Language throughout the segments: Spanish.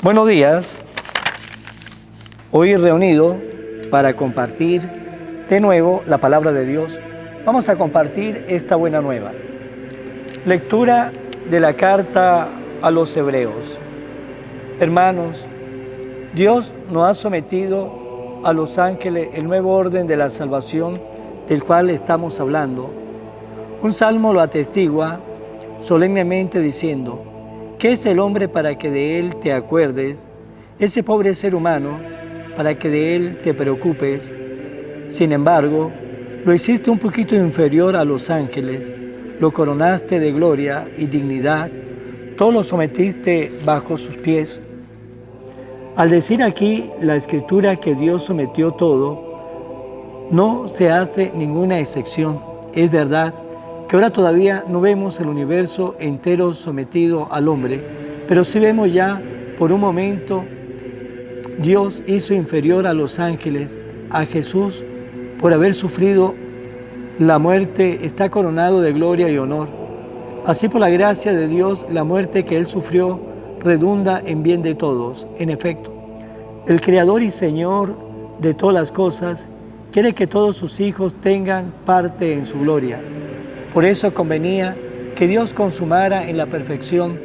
Buenos días, hoy reunido para compartir de nuevo la palabra de Dios. Vamos a compartir esta buena nueva. Lectura de la carta a los Hebreos. Hermanos, Dios nos ha sometido a los ángeles el nuevo orden de la salvación del cual estamos hablando. Un salmo lo atestigua solemnemente diciendo: ¿qué es el hombre para que de él te acuerdes? Ese pobre ser humano para que de él te preocupes. Sin embargo, lo hiciste un poquito inferior a los ángeles, lo coronaste de gloria y dignidad, todo lo sometiste bajo sus pies. Al decir aquí la Escritura que Dios sometió todo, no se hace ninguna excepción. Es verdad que ahora todavía no vemos el universo entero sometido al hombre, pero sí vemos ya por un momento Dios hizo inferior a los ángeles, a Jesús, por haber sufrido la muerte, está coronado de gloria y honor. Así por la gracia de Dios, la muerte que Él sufrió redunda en bien de todos. En efecto, el Creador y Señor de todas las cosas quiere que todos sus hijos tengan parte en su gloria. Por eso convenía que Dios consumara en la perfección,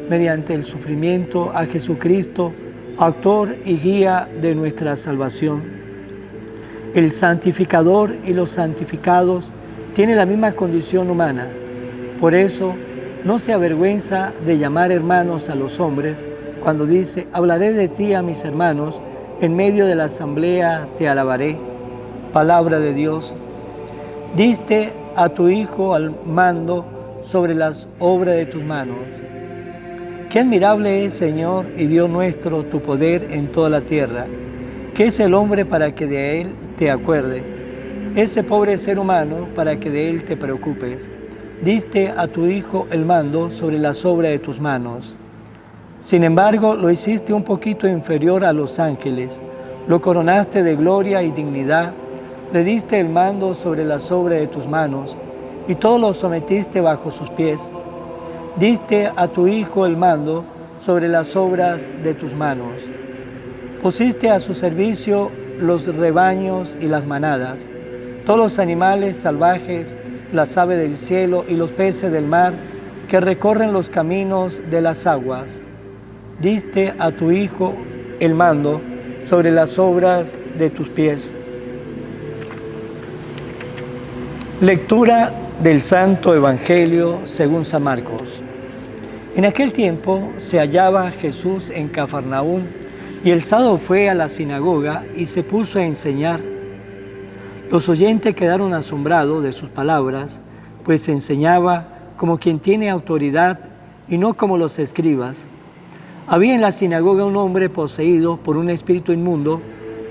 mediante el sufrimiento, a Jesucristo, autor y guía de nuestra salvación. El santificador y los santificados tienen la misma condición humana. Por eso no se avergüenza de llamar hermanos a los hombres, cuando dice: hablaré de ti a mis hermanos, en medio de la asamblea te alabaré. Palabra de Dios. Diste a tu Hijo al mando sobre las obras de tus manos. Qué admirable es, Señor y Dios nuestro, tu poder en toda la tierra. ¿Qué es el hombre para que de él te acuerde? Ese pobre ser humano para que de él te preocupes. Diste a tu Hijo el mando sobre las obras de tus manos. Sin embargo, lo hiciste un poquito inferior a los ángeles. Lo coronaste de gloria y dignidad. Le diste el mando sobre las obras de tus manos, y todo lo sometiste bajo sus pies. Diste a tu Hijo el mando sobre las obras de tus manos. Pusiste a su servicio los rebaños y las manadas, todos los animales salvajes, las aves del cielo y los peces del mar, que recorren los caminos de las aguas. Diste a tu Hijo el mando sobre las obras de tus pies. Lectura del Santo Evangelio según San Marcos. En aquel tiempo se hallaba Jesús en Cafarnaúm, y el sábado fue a la sinagoga y se puso a enseñar. Los oyentes quedaron asombrados de sus palabras, pues enseñaba como quien tiene autoridad y no como los escribas. Había en la sinagoga un hombre poseído por un espíritu inmundo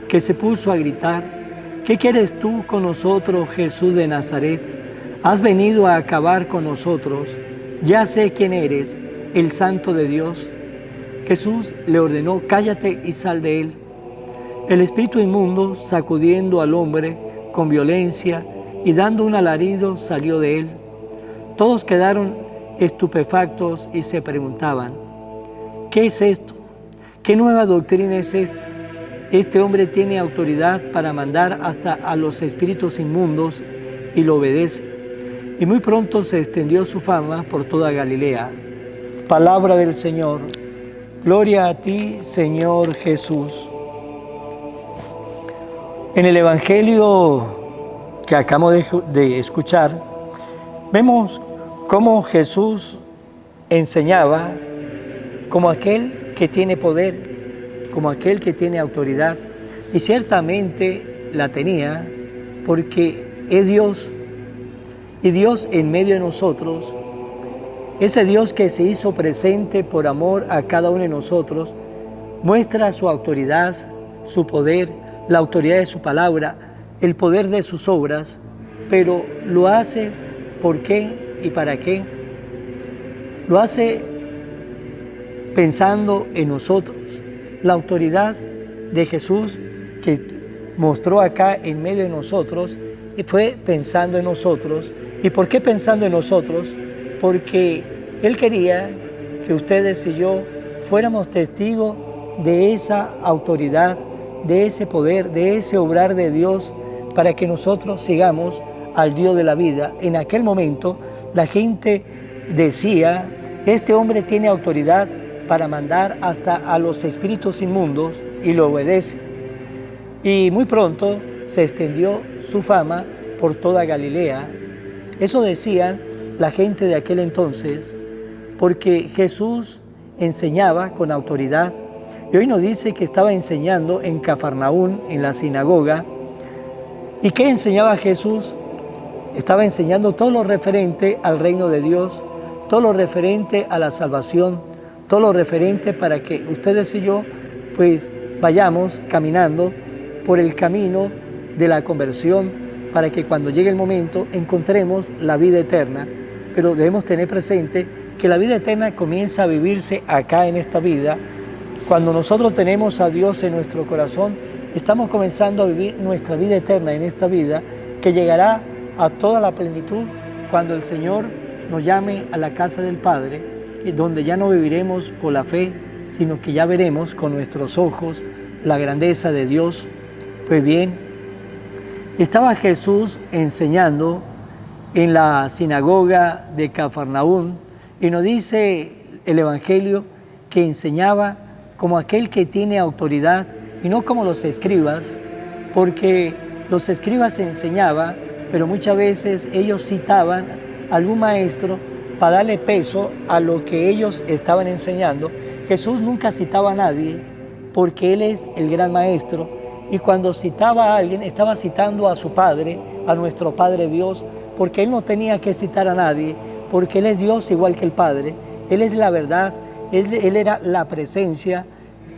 que se puso a gritar: ¿qué quieres tú con nosotros, Jesús de Nazaret? ¿Has venido a acabar con nosotros? Ya sé quién eres, el Santo de Dios. Jesús le ordenó: cállate y sal de él. El espíritu inmundo, sacudiendo al hombre con violencia y dando un alarido, salió de él. Todos quedaron estupefactos y se preguntaban: ¿qué es esto? ¿Qué nueva doctrina es esta? Este hombre tiene autoridad para mandar hasta a los espíritus inmundos y lo obedece. Y muy pronto se extendió su fama por toda Galilea. Palabra del Señor. Gloria a ti, Señor Jesús. En el Evangelio que acabamos de escuchar, vemos cómo Jesús enseñaba como aquel que tiene poder, como aquel que tiene autoridad, y ciertamente la tenía porque es Dios, y Dios en medio de nosotros, ese Dios que se hizo presente por amor a cada uno de nosotros, muestra su autoridad, su poder, la autoridad de su palabra, el poder de sus obras, pero lo hace ¿por qué y para qué? Lo hace pensando en nosotros. La autoridad de Jesús que mostró acá en medio de nosotros fue pensando en nosotros. ¿Y por qué pensando en nosotros? Porque Él quería que ustedes y yo fuéramos testigos de esa autoridad, de ese poder, de ese obrar de Dios, para que nosotros sigamos al Dios de la vida. En aquel momento la gente decía, este hombre tiene autoridad para mandar hasta a los espíritus inmundos y lo obedece. Y muy pronto se extendió su fama por toda Galilea. Eso decían la gente de aquel entonces, porque Jesús enseñaba con autoridad. Y hoy nos dice que estaba enseñando en Cafarnaún, en la sinagoga. ¿Y qué enseñaba Jesús? Estaba enseñando todo lo referente al reino de Dios, todo lo referente a la salvación, todo lo referente para que ustedes y yo pues vayamos caminando por el camino de la conversión, para que cuando llegue el momento encontremos la vida eterna. Pero debemos tener presente que la vida eterna comienza a vivirse acá en esta vida. Cuando nosotros tenemos a Dios en nuestro corazón, estamos comenzando a vivir nuestra vida eterna en esta vida, que llegará a toda la plenitud cuando el Señor nos llame a la casa del Padre, donde ya no viviremos por la fe, sino que ya veremos con nuestros ojos la grandeza de Dios. Pues bien, estaba Jesús enseñando en la sinagoga de Cafarnaún, y nos dice el Evangelio que enseñaba como aquel que tiene autoridad y no como los escribas, porque los escribas enseñaban, pero muchas veces ellos citaban a algún maestro para darle peso a lo que ellos estaban enseñando. Jesús nunca citaba a nadie porque Él es el gran maestro, y cuando citaba a alguien estaba citando a su Padre, a nuestro Padre Dios, porque Él no tenía que citar a nadie, porque Él es Dios igual que el Padre. Él es la verdad, Él era la presencia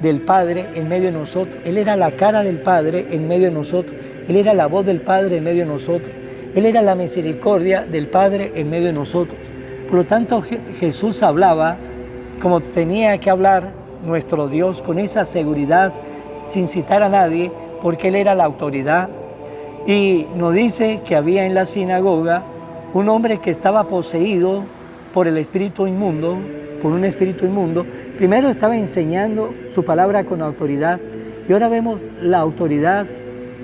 del Padre en medio de nosotros. Él era la cara del Padre en medio de nosotros. Él era la voz del Padre en medio de nosotros. Él era la misericordia del Padre en medio de nosotros. Por lo tanto, Jesús hablaba como tenía que hablar nuestro Dios, con esa seguridad, sin citar a nadie, porque Él era la autoridad. Y nos dice que había en la sinagoga un hombre que estaba poseído por el espíritu inmundo, por un espíritu inmundo. Primero estaba enseñando su palabra con autoridad, y ahora vemos la autoridad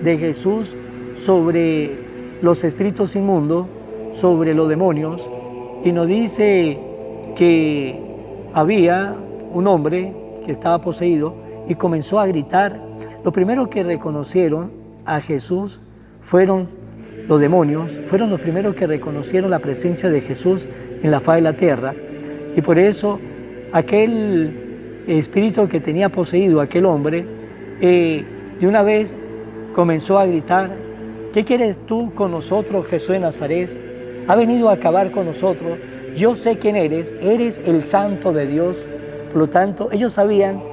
de Jesús sobre los espíritus inmundos, sobre los demonios, y nos dice que había un hombre que estaba poseído y comenzó a gritar. Lo primero que reconocieron a Jesús fueron los demonios, fueron los primeros que reconocieron la presencia de Jesús en la faz de la tierra, y por eso aquel espíritu que tenía poseído a aquel hombre, de una vez comenzó a gritar: ¿qué quieres tú con nosotros, Jesús de Nazaret? Ha venido a acabar con nosotros. Yo sé quién eres el Santo de Dios. Por lo tanto, ellos sabían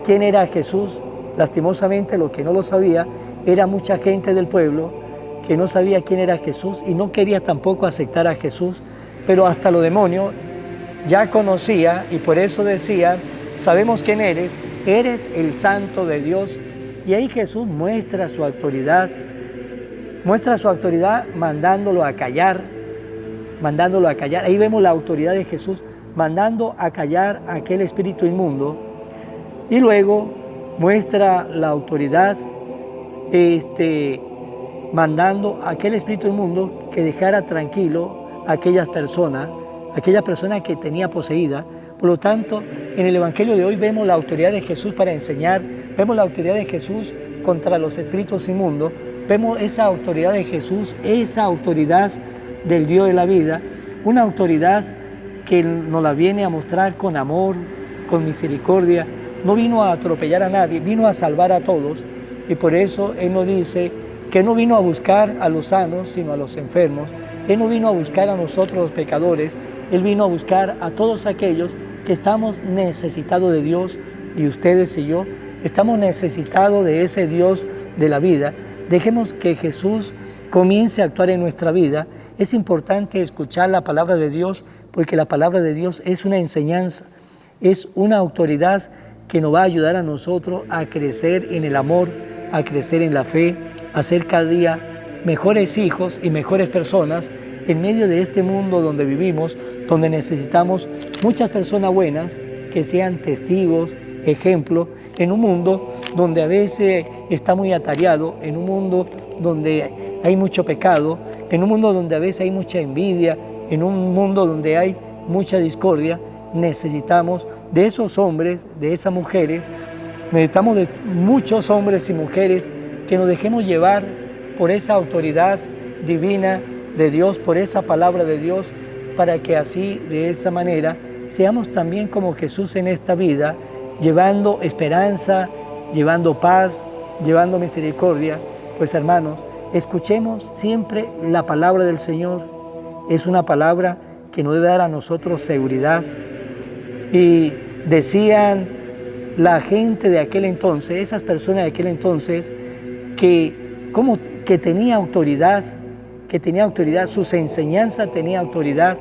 quién era Jesús. Lastimosamente, lo que no lo sabía era mucha gente del pueblo que no sabía quién era Jesús y no quería tampoco aceptar a Jesús, pero hasta los demonios ya conocía, y por eso decían: sabemos quién eres el Santo de Dios. Y ahí Jesús muestra su autoridad mandándolo a callar. Ahí vemos la autoridad de Jesús mandando a callar a aquel espíritu inmundo, y luego muestra la autoridad mandando a aquel espíritu inmundo que dejara tranquilo a aquella persona que tenía poseída. Por lo tanto, en el Evangelio de hoy vemos la autoridad de Jesús para enseñar, vemos la autoridad de Jesús contra los espíritus inmundos, vemos esa autoridad de Jesús, esa autoridad del Dios de la vida, una autoridad que nos la viene a mostrar con amor, con misericordia. No vino a atropellar a nadie, vino a salvar a todos, y por eso Él nos dice que no vino a buscar a los sanos, sino a los enfermos. Él no vino a buscar a nosotros los pecadores, Él vino a buscar a todos aquellos que estamos necesitados de Dios, y ustedes y yo estamos necesitados de ese Dios de la vida. Dejemos que Jesús comience a actuar en nuestra vida. Es importante escuchar la palabra de Dios, porque la palabra de Dios es una enseñanza, es una autoridad que nos va a ayudar a nosotros a crecer en el amor, a crecer en la fe, a ser cada día mejores hijos y mejores personas en medio de este mundo donde vivimos, donde necesitamos muchas personas buenas que sean testigos ejemplo en un mundo donde a veces está muy atareado, en un mundo donde hay mucho pecado, en un mundo donde a veces hay mucha envidia, en un mundo donde hay mucha discordia. Necesitamos de esos hombres, de esas mujeres, necesitamos de muchos hombres y mujeres que nos dejemos llevar por esa autoridad divina de Dios, por esa palabra de Dios, para que así, de esa manera, seamos también como Jesús en esta vida, llevando esperanza, llevando paz, llevando misericordia. Pues hermanos, escuchemos siempre la palabra del Señor. Es una palabra que nos debe dar a nosotros seguridad. Y decían la gente de aquel entonces, esas personas de aquel entonces, que tenía autoridad, sus enseñanzas tenían autoridad.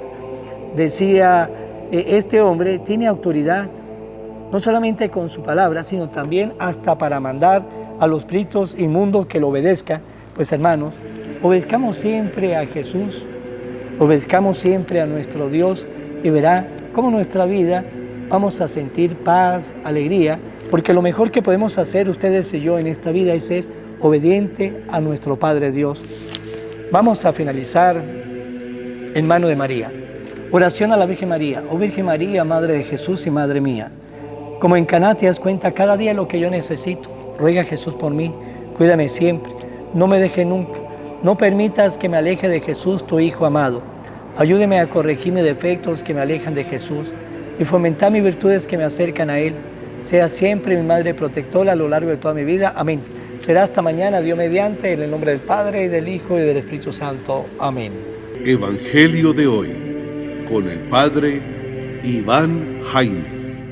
Decía, este hombre tiene autoridad, no solamente con su palabra, sino también hasta para mandar a los espíritus inmundos que lo obedezcan. Pues hermanos, obedezcamos siempre a Jesús, obedezcamos siempre a nuestro Dios y verá cómo nuestra vida vamos a sentir paz, alegría, porque lo mejor que podemos hacer ustedes y yo en esta vida es ser obediente a nuestro Padre Dios. Vamos a finalizar en mano de María. Oración a la Virgen María. Oh Virgen María, Madre de Jesús y Madre mía, como en Caná te das cuenta cada día lo que yo necesito. Ruega a Jesús por mí, cuídame siempre, no me deje nunca, no permitas que me aleje de Jesús, tu Hijo amado. Ayúdeme a corregir mis defectos que me alejan de Jesús y fomentar mis virtudes que me acercan a Él. Sea siempre mi Madre protectora a lo largo de toda mi vida. Amén. Será hasta mañana, Dios mediante, en el nombre del Padre, y del Hijo, y del Espíritu Santo. Amén. Evangelio de hoy, con el Padre Iván Jaimes.